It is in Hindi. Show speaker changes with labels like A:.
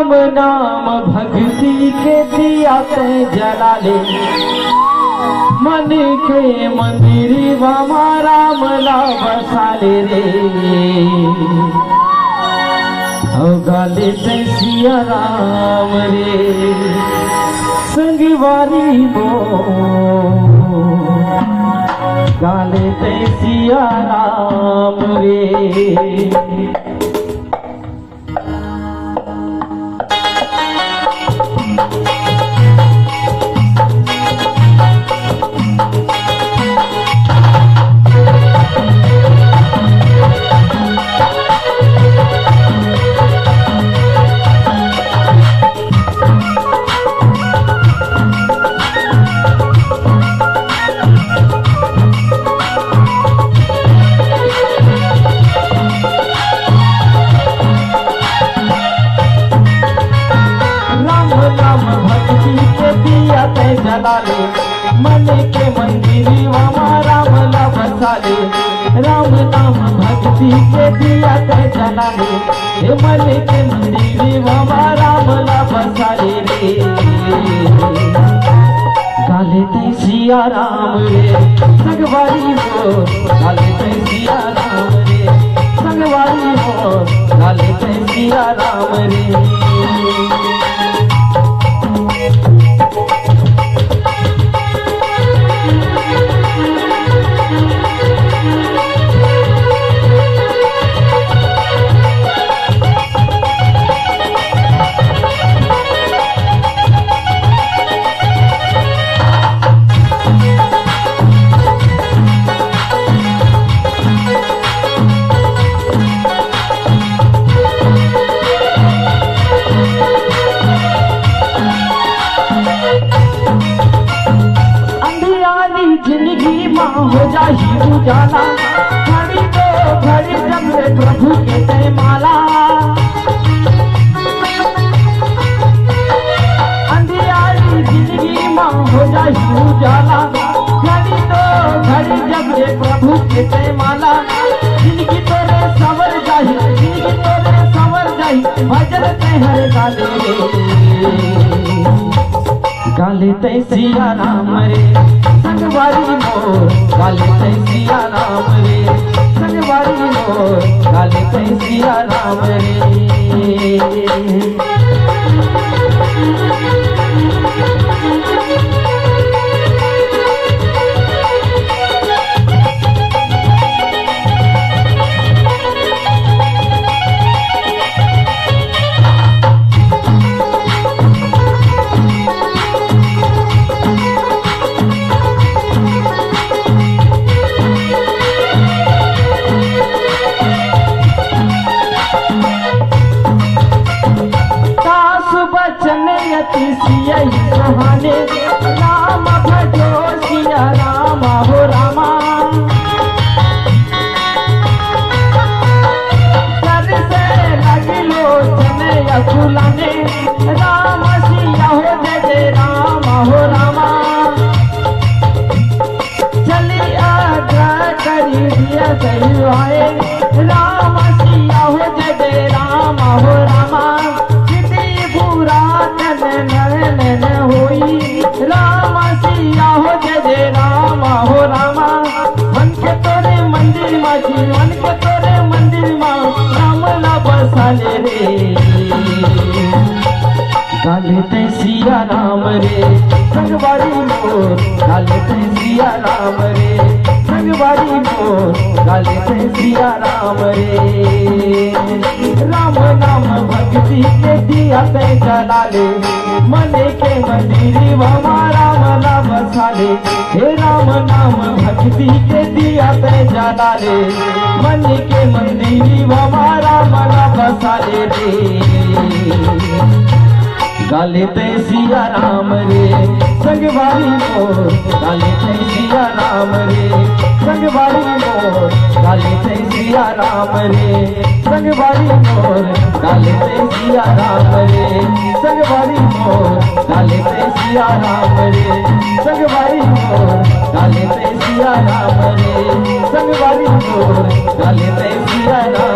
A: राम नाम भक्ति के दिया ते जला ले, मन के मंदिर वामा राम ला बसाले रे। गाले ते सिया राम रे संगवारी मो, गाले ते सिया राम रे। जलाले, मन के मंदिर वामा राम ला बसाले, राम नाम भक्ति के दिया ते जलाले, मन के मंदिर वामा राम ला बसाले रे। गाले ते सिया राम रे संगवारी हो, गाले ते सिया राम रे संगवारी हो, गाले ते सिया राम रे। जिंदगी माँ हो जाही उजाला, घड़ी तो घड़ी जब रे प्रभु के जय माला। अंधियारी जिंदगी माँ हो जाही उजाला, घड़ी तो घड़ी जब रे प्रभु के जय माला। जिंदगी तोरे संवर जाही, जिंदगी तोरे संवर जाही, भजन ते हर गाले गाले ते सिया राम रे संगवारी मोर, गाले ते सिया राम रे संगवारी मोर, गाले ते सिया राम रे। सिया सहाने राम भजो सिया राम हो रामा, कर से लगलो चने अकुलाने राम सिया हो जय राम हो रामा। चली आज्ञा करी दिया सही आए राम सिया हो जय राम हो रामा। होई राम सिया हो जय राम हो रामा। मन के तोरे मंदिर माझी, मन के तोरे मंदिर मा राम ला बसाले रे। गाले ते सिया राम रे संगवारी मोर, गाले ते सिया राम रे संगवारी मोर, गाले ते सिया राम रे। राम नाम भक्ति के दिया ते जलाले, मन के मंदिर वामा राम ला बसाले, हे राम नाम भक्ति के दिया ते जलाले, मन के मंदिर वामा राम ला बसाले रे। गाले ते सिया राम रे संगवारी मोर, गाले ते सिया राम रे संगवारी मोर, गाले ते सिया राम रे संगवारी मोर, गाले ते सिया राम रे संगवारी मोर, गाले ते सिया राम रे संगवारी मोर, गाले ते सिया राम रे संगवारी मोर, गाले ते सिया राम।